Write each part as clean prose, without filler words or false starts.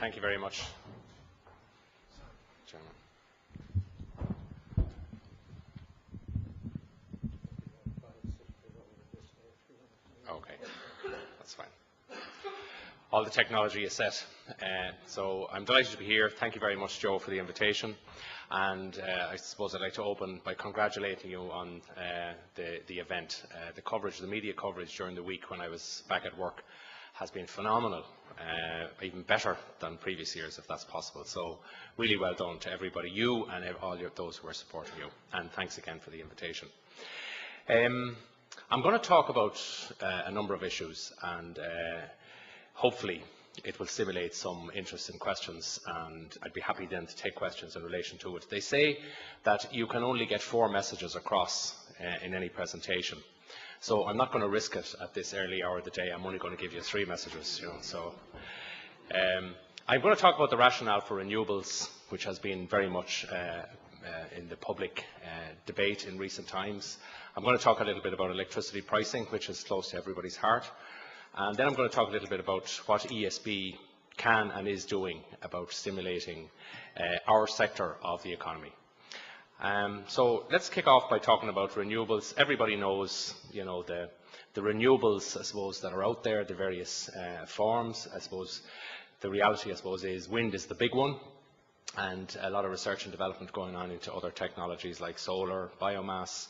Thank you very much, Chairman. Okay, that's fine. All the technology is set. So I'm delighted to be here. Thank you very much, Joe, for the invitation. And I suppose I'd like to open by congratulating you on the event. The coverage, the media coverage during the week when I was back at work has been phenomenal, even better than previous years, if that's possible. So really well done to everybody, you and all those who are supporting you. And thanks again for the invitation. I'm going to talk about a number of issues, and hopefully it will stimulate some interest in questions, and I'd be happy then to take questions in relation to it. They say that you can only get 4 messages across in any presentation. So I'm not going to risk it at this early hour of the day. I'm only going to give you 3 messages. So I'm going to talk about the rationale for renewables, which has been very much in the public debate in recent times. I'm going to talk a little bit about electricity pricing, which is close to everybody's heart. And then I'm going to talk a little bit about what ESB can and is doing about stimulating our sector of the economy. So let's kick off by talking about renewables. Everybody knows, you know, the renewables, I suppose, that are out there, the various forms. I suppose the reality, I suppose, is wind is the big one, and a lot of research and development going on into other technologies like solar, biomass,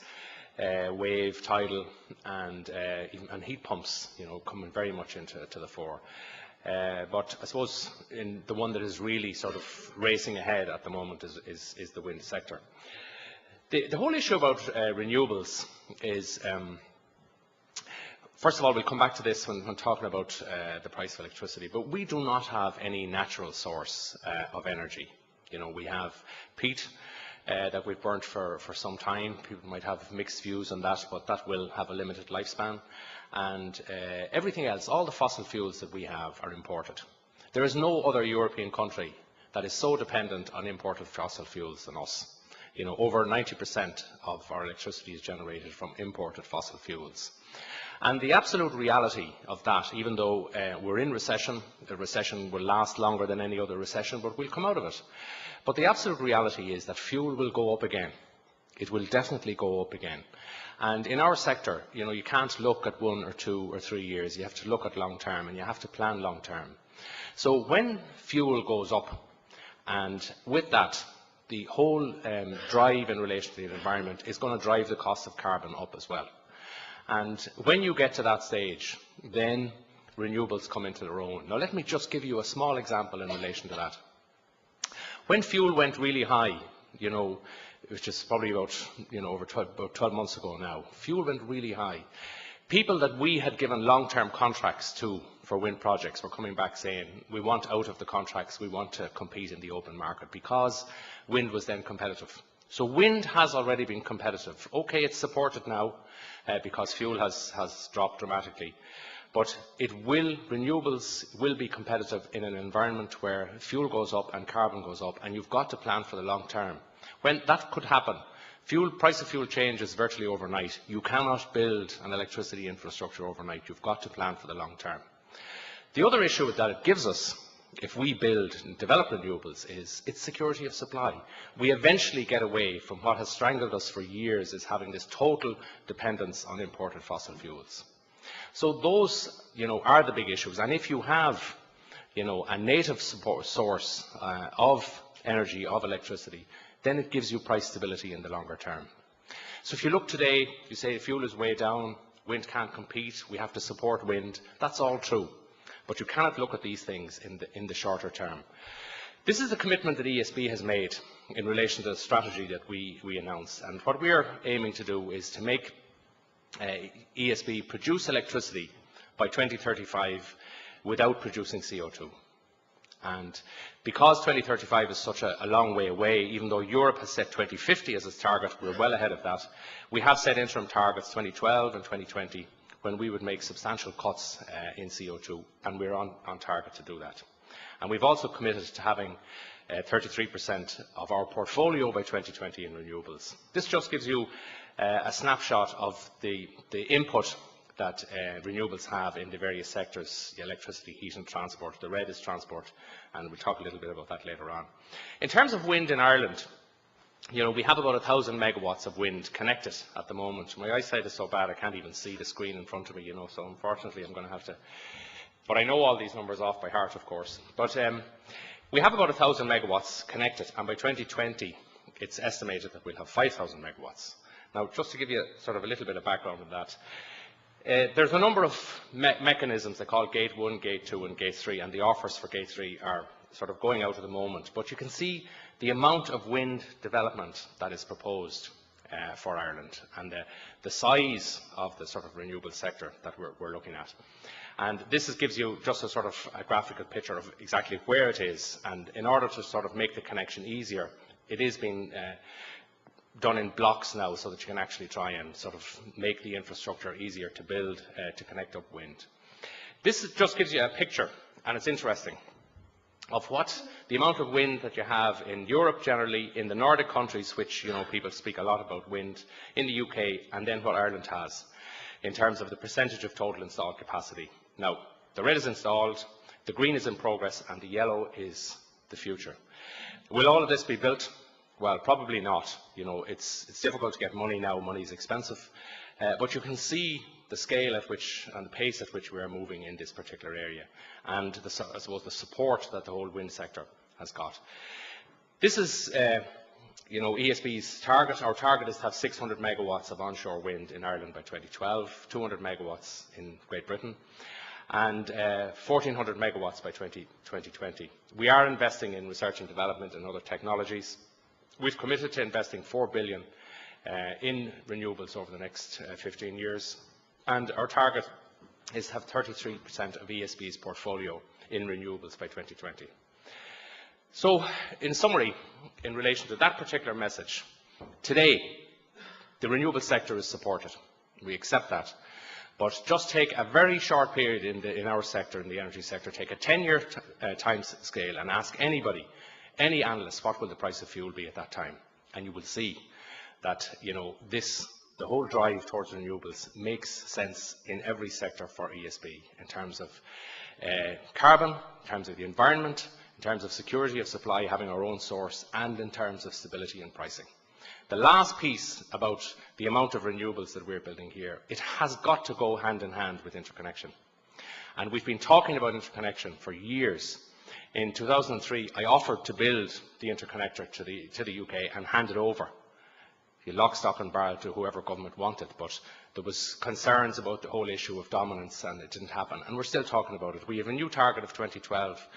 wave, tidal, and heat pumps, you know, coming very much into the fore. But I suppose the one that is really sort of racing ahead at the moment is the wind sector. The whole issue about renewables is, first of all, we'll come back to this when talking about the price of electricity, but we do not have any natural source of energy. You know, we have peat that we've burnt for some time. People might have mixed views on that, but that will have a limited lifespan. And everything else, all the fossil fuels that we have, are imported. There is no other European country that is so dependent on imported fossil fuels than us. You know, over 90% of our electricity is generated from imported fossil fuels. And the absolute reality of that, even though we're in recession, the recession will last longer than any other recession, but we'll come out of it. But the absolute reality is that fuel will go up again. It will definitely go up again. And in our sector, you know, you can't look at 1 or 2 or 3 years. You have to look at long term, and you have to plan long term. So when fuel goes up, and with that, the whole drive in relation to the environment is going to drive the cost of carbon up as well. And when you get to that stage, then renewables come into their own. Now let me just give you a small example in relation to that. When fuel went really high, you know, which is probably about, you know, about 12 months ago now, fuel went really high. People that we had given long-term contracts to for wind projects were coming back saying, we want out of the contracts, we want to compete in the open market, because wind was then competitive. So wind has already been competitive. Okay, it's supported now because fuel has dropped dramatically. But renewables will be competitive in an environment where fuel goes up and carbon goes up, and you've got to plan for the long term. When that could happen, price of fuel changes virtually overnight. You cannot build an electricity infrastructure overnight. You've got to plan for the long term. The other issue that it gives us, if we build and develop renewables, is its security of supply. We eventually get away from what has strangled us for years, is having this total dependence on imported fossil fuels. So those, you know, are the big issues. And if you have, you know, a native source of energy, of electricity, then it gives you price stability in the longer term. So if you look today, you say fuel is way down, wind can't compete, we have to support wind. That's all true. But you cannot look at these things in the shorter term. This is a commitment that ESB has made in relation to the strategy that we announced. And what we are aiming to do is to make ESB produce electricity by 2035 without producing CO2. And because 2035 is such a long way away, even though Europe has set 2050 as its target, we're well ahead of that. We have set interim targets 2012 and 2020 when we would make substantial cuts in CO2, and we're on target to do that. And we've also committed to having 33% of our portfolio by 2020 in renewables. This just gives you a snapshot of the input that renewables have in the various sectors: electricity, heat and transport. The red is transport, and we'll talk a little bit about that later on. In terms of wind in Ireland, we have about 1,000 megawatts of wind connected at the moment. My eyesight is so bad I can't even see the screen in front of me, so unfortunately I'm going to have to... But I know all these numbers off by heart, of course. But we have about 1,000 megawatts connected, and by 2020 it's estimated that we'll have 5,000 megawatts. Now, just to give you sort of a little bit of background on that, there's a number of mechanisms. They call Gate 1, Gate 2 and Gate 3, and the offers for Gate 3 are sort of going out at the moment. But you can see the amount of wind development that is proposed for Ireland, and the size of the sort of renewable sector that we're looking at. And this gives you just a sort of a graphical picture of exactly where it is. And in order to sort of make the connection easier, it is being done in blocks now, so that you can actually try and sort of make the infrastructure easier to build to connect up wind. This just gives you a picture, and it's interesting, of what the amount of wind that you have in Europe generally, in the Nordic countries, which people speak a lot about wind, in the UK, and then what Ireland has in terms of the percentage of total installed capacity. Now, the red is installed, the green is in progress, and the yellow is the future. Will all of this be built? Well, probably not. It's difficult to get money now. Money is expensive. But you can see the scale at which and the pace at which we are moving in this particular area, and I suppose the support that the whole wind sector has got. This is ESB's target. Our target is to have 600 megawatts of onshore wind in Ireland by 2012, 200 megawatts in Great Britain, and 1,400 megawatts by 2020. We are investing in research and development and other technologies. We've committed to investing 4 billion in renewables over the next 15 years, and our target is to have 33% of ESB's portfolio in renewables by 2020. So, in summary, in relation to that particular message, today the renewable sector is supported. We accept that. But just take a very short period in our sector, in the energy sector, take a 10-year time scale and ask anybody, any analyst, what will the price of fuel be at that time? And you will see that the whole drive towards renewables makes sense in every sector for ESB, in terms of carbon, in terms of the environment, in terms of security of supply, having our own source, and in terms of stability and pricing. The last piece about the amount of renewables that we're building here, it has got to go hand in hand with interconnection. And we've been talking about interconnection for years. In 2003, I offered to build the interconnector to the UK and hand it over, lock, stock and barrel, to whoever government wanted, but there was concerns about the whole issue of dominance and it didn't happen, and we're still talking about it. We have a new target of 2012.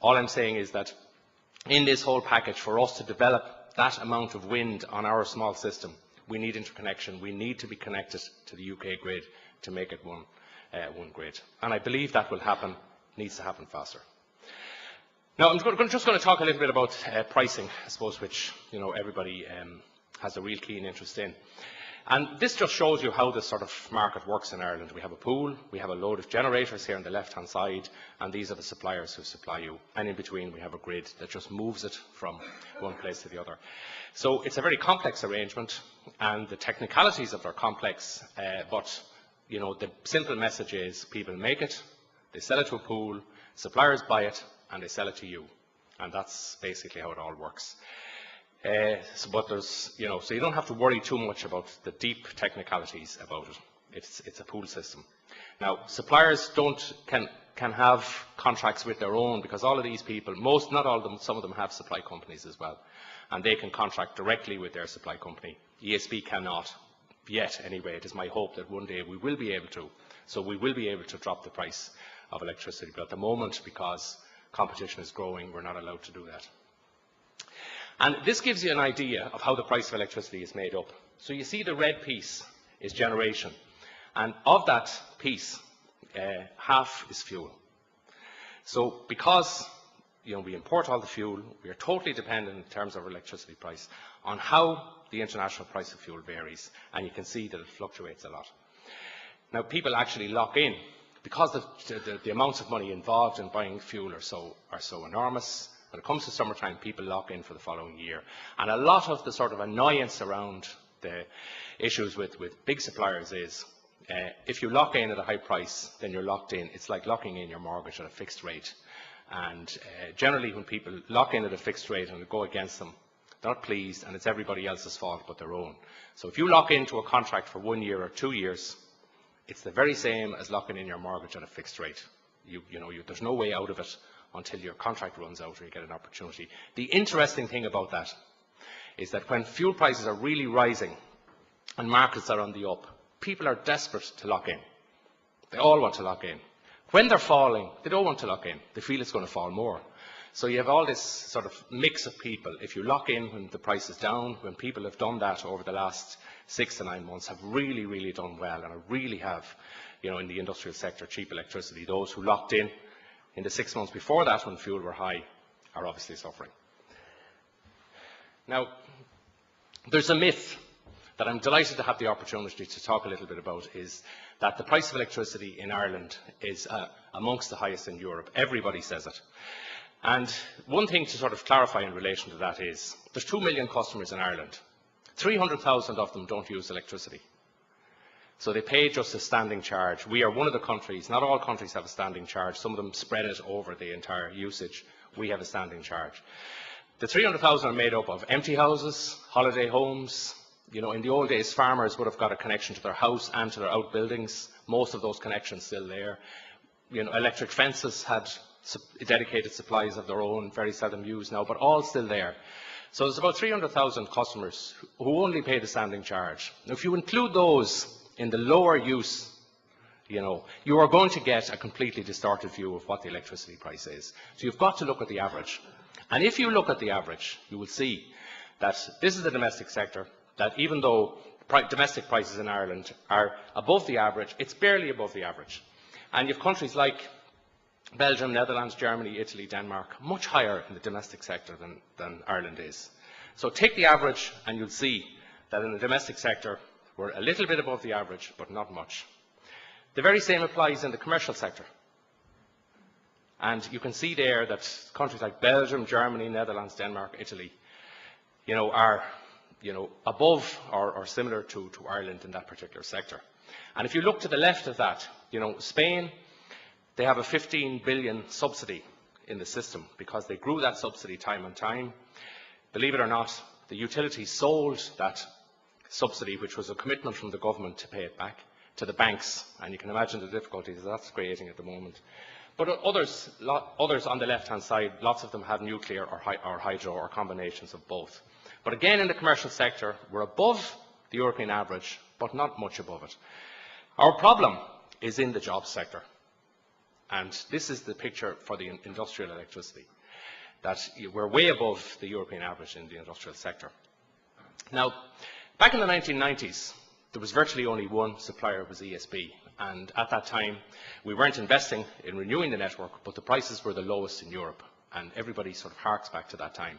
All I'm saying is that in this whole package, for us to develop that amount of wind on our small system, we need interconnection. We need to be connected to the UK grid to make it one grid, and I believe that will happen, needs to happen faster. Now, I'm just going to talk a little bit about pricing, I suppose, which everybody has a real keen interest in. And this just shows you how this sort of market works in Ireland. We have a pool, we have a load of generators here on the left-hand side, and these are the suppliers who supply you. And in between, we have a grid that just moves it from one place to the other. So it's a very complex arrangement, and the technicalities of it are complex, but the simple message is people make it, they sell it to a pool, suppliers buy it, and they sell it to you. And that's basically how it all works. But there's, so you don't have to worry too much about the deep technicalities about it. It's a pool system. Now, suppliers can have contracts with their own, because all of these people, not all of them, some of them have supply companies as well, and they can contract directly with their supply company. ESB cannot yet, anyway. It is my hope that one day we will be able to. So we will be able to drop the price of electricity. But at the moment, because competition is growing, we're not allowed to do that. And this gives you an idea of how the price of electricity is made up. So you see the red piece is generation. And of that piece, half is fuel. So because we import all the fuel, we are totally dependent in terms of our electricity price on how the international price of fuel varies. And you can see that it fluctuates a lot. Now, people actually lock in, because the amounts of money involved in buying fuel are so enormous. When it comes to summertime, people lock in for the following year. And a lot of the sort of annoyance around the issues with big suppliers is If you lock in at a high price, then you're locked in. It's like locking in your mortgage at a fixed rate. And generally when people lock in at a fixed rate and it go against them, they're not pleased, and it's everybody else's fault but their own. So if you lock into a contract for 1 year or 2 years, it's the very same as locking in your mortgage at a fixed rate. There's no way out of it until your contract runs out or you get an opportunity. The interesting thing about that is that when fuel prices are really rising and markets are on the up, people are desperate to lock in. They all want to lock in. When they're falling, they don't want to lock in. They feel it's going to fall more. So you have all this sort of mix of people. If you lock in when the price is down, when people have done that over the last 6 to 9 months, have really, really done well, and really have, in the industrial sector, cheap electricity. Those who locked in the 6 months before that, when fuel were high, are obviously suffering. Now, there's a myth that I'm delighted to have the opportunity to talk a little bit about, is that the price of electricity in Ireland is amongst the highest in Europe. Everybody says it. And one thing to sort of clarify in relation to that is, there's 2 million customers in Ireland. 300,000 of them don't use electricity. So they pay just a standing charge. We are one of the countries, not all countries have a standing charge. Some of them spread it over the entire usage. We have a standing charge. The 300,000 are made up of empty houses, holiday homes. In the old days, farmers would have got a connection to their house and to their outbuildings. Most of those connections still there. Electric fences had dedicated supplies of their own, very seldom used now, but all still there. So there's about 300,000 customers who only pay the standing charge. Now, if you include those in the lower use, you are going to get a completely distorted view of what the electricity price is. So you've got to look at the average. And if you look at the average, you will see that this is the domestic sector, that even though domestic prices in Ireland are above the average, it's barely above the average. And you have countries like Belgium, Netherlands, Germany, Italy, Denmark, much higher in the domestic sector than Ireland is. So take the average and you'll see that in the domestic sector we're a little bit above the average, but not much. The very same applies in the commercial sector. And you can see there that countries like Belgium, Germany, Netherlands, Denmark, Italy, are above or similar to Ireland in that particular sector. And if you look to the left of that, Spain, they have a 15 billion subsidy in the system because they grew that subsidy time and time. Believe it or not, the utilities sold that subsidy, which was a commitment from the government to pay it back, to the banks. And you can imagine the difficulties that's creating at the moment. But others on the left-hand side, lots of them have nuclear or hydro or combinations of both. But again, in the commercial sector, we're above the European average, but not much above it. Our problem is in the jobs sector. And this is the picture for the industrial electricity, that we're way above the European average in the industrial sector. Now, back in the 1990s, there was virtually only one supplier, it was ESB. And at that time, we weren't investing in renewing the network, but the prices were the lowest in Europe. And everybody sort of harks back to that time.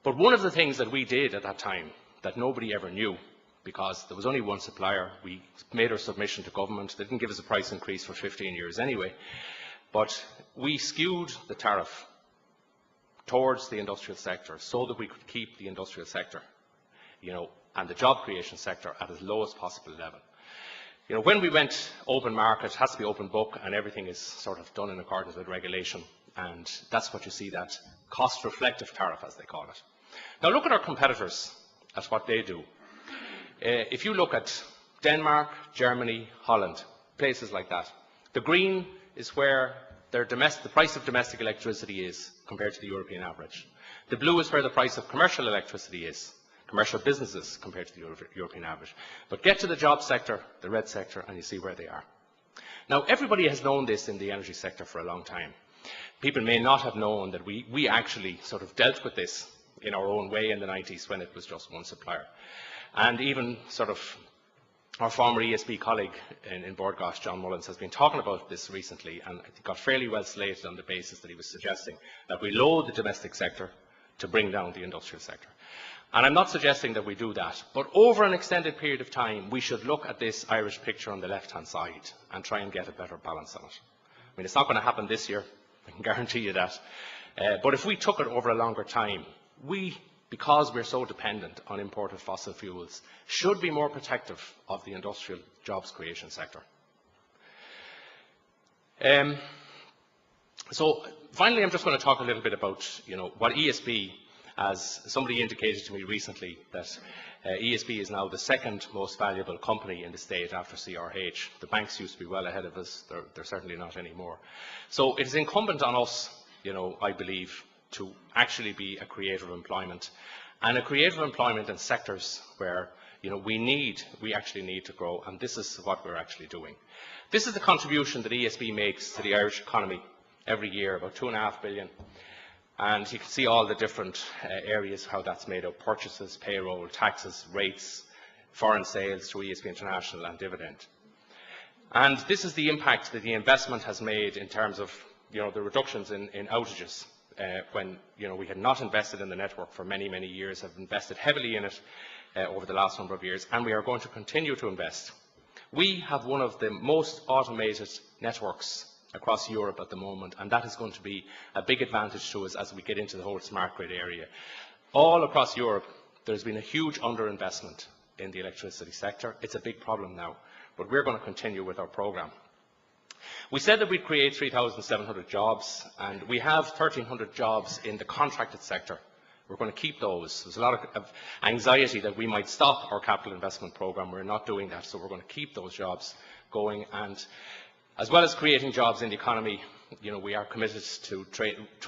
But one of the things that we did at that time that nobody ever knew, because there was only one supplier, we made our submission to government. They didn't give us a price increase for 15 years anyway, but we skewed the tariff towards the industrial sector so that we could keep the industrial sector, and the job creation sector at as low as possible level. When we went open market, it has to be open book, and everything is sort of done in accordance with regulation, and that's what you see, that cost reflective tariff, as they call it. Now look at our competitors, at what they do. If you look at Denmark, Germany, Holland, places like that, the green is where the price of domestic electricity is compared to the European average. The blue is where the price of commercial electricity is, commercial businesses compared to the European average. But get to the job sector, the red sector, and you see where they are. Now, everybody has known this in the energy sector for a long time. People may not have known that we actually sort of dealt with this in our own way in the 90s when it was just one supplier. And even sort of our former ESB colleague in Bord Gáis, John Mullins, has been talking about this recently, and it got fairly well slated on the basis that he was suggesting that we load the domestic sector to bring down the industrial sector. And I'm not suggesting that we do that, but over an extended period of time, we should look at this Irish picture on the left-hand side and try and get a better balance on it. I mean, it's not going to happen this year, I can guarantee you that. But if we took it over a longer time, we because we're so dependent on imported fossil fuels, should be more protective of the industrial jobs creation sector. So finally, I'm just going to talk a little bit about, what ESB, as somebody indicated to me recently, that ESB is now the second most valuable company in the state after CRH. The banks used to be well ahead of us. They're certainly not anymore. So it is incumbent on us, I believe, to actually be a creator of employment, and a creator of employment in sectors where we actually need to grow, and this is what we're actually doing. This is the contribution that ESB makes to the Irish economy every year, about £2.5 billion. And you can see all the different areas how that's made up: purchases, payroll, taxes, rates, foreign sales through ESB International, and dividend. And this is the impact that the investment has made in terms of the reductions in outages. When we had not invested in the network for many, many years, have invested heavily in it over the last number of years, and we are going to continue to invest. We have one of the most automated networks across Europe at the moment, and that is going to be a big advantage to us as we get into the whole smart grid area. All across Europe, there's been a huge underinvestment in the electricity sector. It's a big problem now, but we're going to continue with our programme. We said that we'd create 3,700 jobs, and we have 1,300 jobs in the contracted sector. We're going to keep those. There's a lot of anxiety that we might stop our capital investment programme. We're not doing that, so we're going to keep those jobs going. And as well as creating jobs in the economy, we are committed to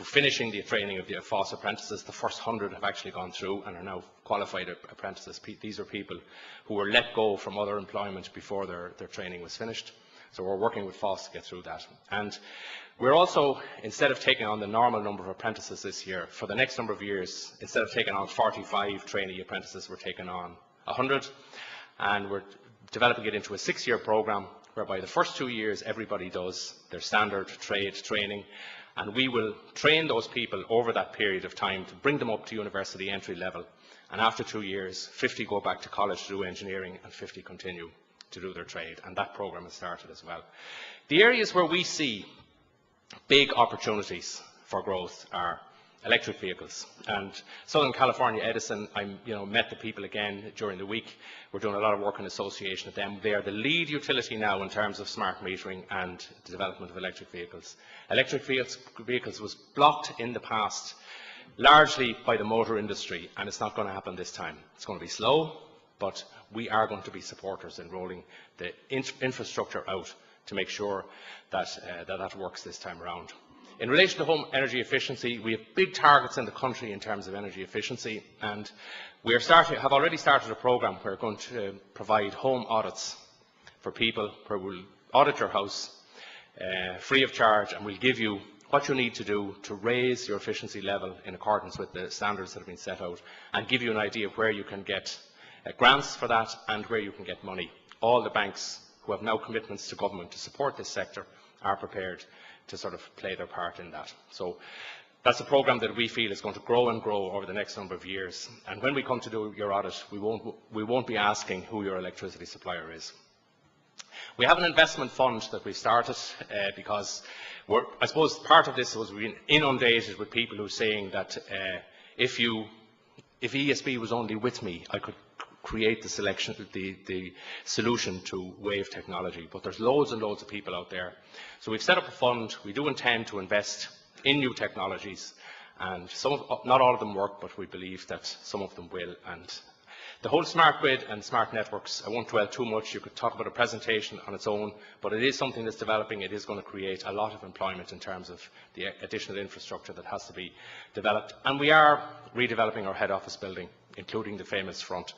finishing the training of the FOSS apprentices. The first 100 have actually gone through and are now qualified apprentices. These are people who were let go from other employment before their training was finished. So we're working with FOSS to get through that. And we're also, instead of taking on the normal number of apprentices this year, for the next number of years, instead of taking on 45 trainee apprentices, we're taking on 100. And we're developing it into a 6-year programme, whereby the first 2 years everybody does their standard trade training, and we will train those people over that period of time to bring them up to university entry level. And after 2 years, 50 go back to college to do engineering, and 50 continue to do their trade, and that programme has started as well. The areas where we see big opportunities for growth are electric vehicles. And Southern California Edison, I met the people again during the week. We're doing a lot of work in association with them. They are the lead utility now in terms of smart metering and the development of electric vehicles. Electric vehicles was blocked in the past largely by the motor industry, and it's not going to happen this time. It's going to be slow, but we are going to be supporters in rolling the infrastructure out to make sure that that works this time around. In relation to home energy efficiency, we have big targets in the country in terms of energy efficiency, and we have already started a programme where we're going to provide home audits for people, where we'll audit your house free of charge, and we'll give you what you need to do to raise your efficiency level in accordance with the standards that have been set out, and give you an idea of where you can get grants for that and where you can get money. All the banks who have now commitments to government to support this sector are prepared to sort of play their part in that. So that's a programme that we feel is going to grow and grow over the next number of years. And when we come to do your audit, we won't be asking who your electricity supplier is. We have an investment fund that we started because I suppose part of this was we've been inundated with people who are saying that if ESB was only with me, I could create the solution to wave technology, but there's loads and loads of people out there. So we've set up a fund. We do intend to invest in new technologies, and not all of them work, but we believe that some of them will. And the whole smart grid and smart networks, I won't dwell too much. You could talk about a presentation on its own, but it is something that's developing. It is going to create a lot of employment in terms of the additional infrastructure that has to be developed. And we are redeveloping our head office building, including the famous front.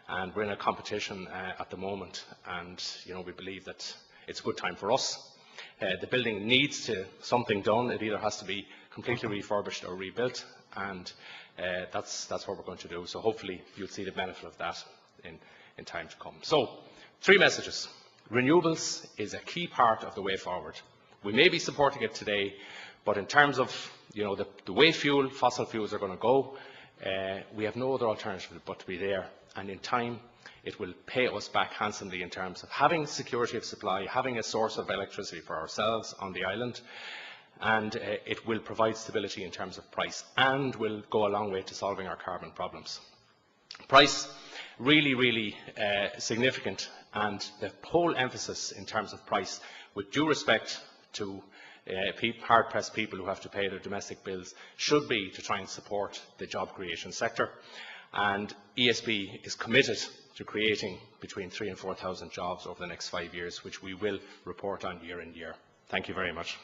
And we're in a competition at the moment, and we believe that it's a good time for us. The building needs something done. It either has to be completely refurbished or rebuilt, and that's what we're going to do. So hopefully you'll see the benefit of that in time to come. So 3 messages. Renewables is a key part of the way forward. We may be supporting it today, but in terms of the way fossil fuels are going to go, we have no other alternative but to be there. And in time, it will pay us back handsomely in terms of having security of supply, having a source of electricity for ourselves on the island, and it will provide stability in terms of price and will go a long way to solving our carbon problems. Price, really significant, and the whole emphasis in terms of price, with due respect to hard-pressed people who have to pay their domestic bills, should be to try and support the job creation sector. And ESB is committed to creating between 3,000 and 4,000 jobs over the next 5 years, which we will report on year in year. Thank you very much.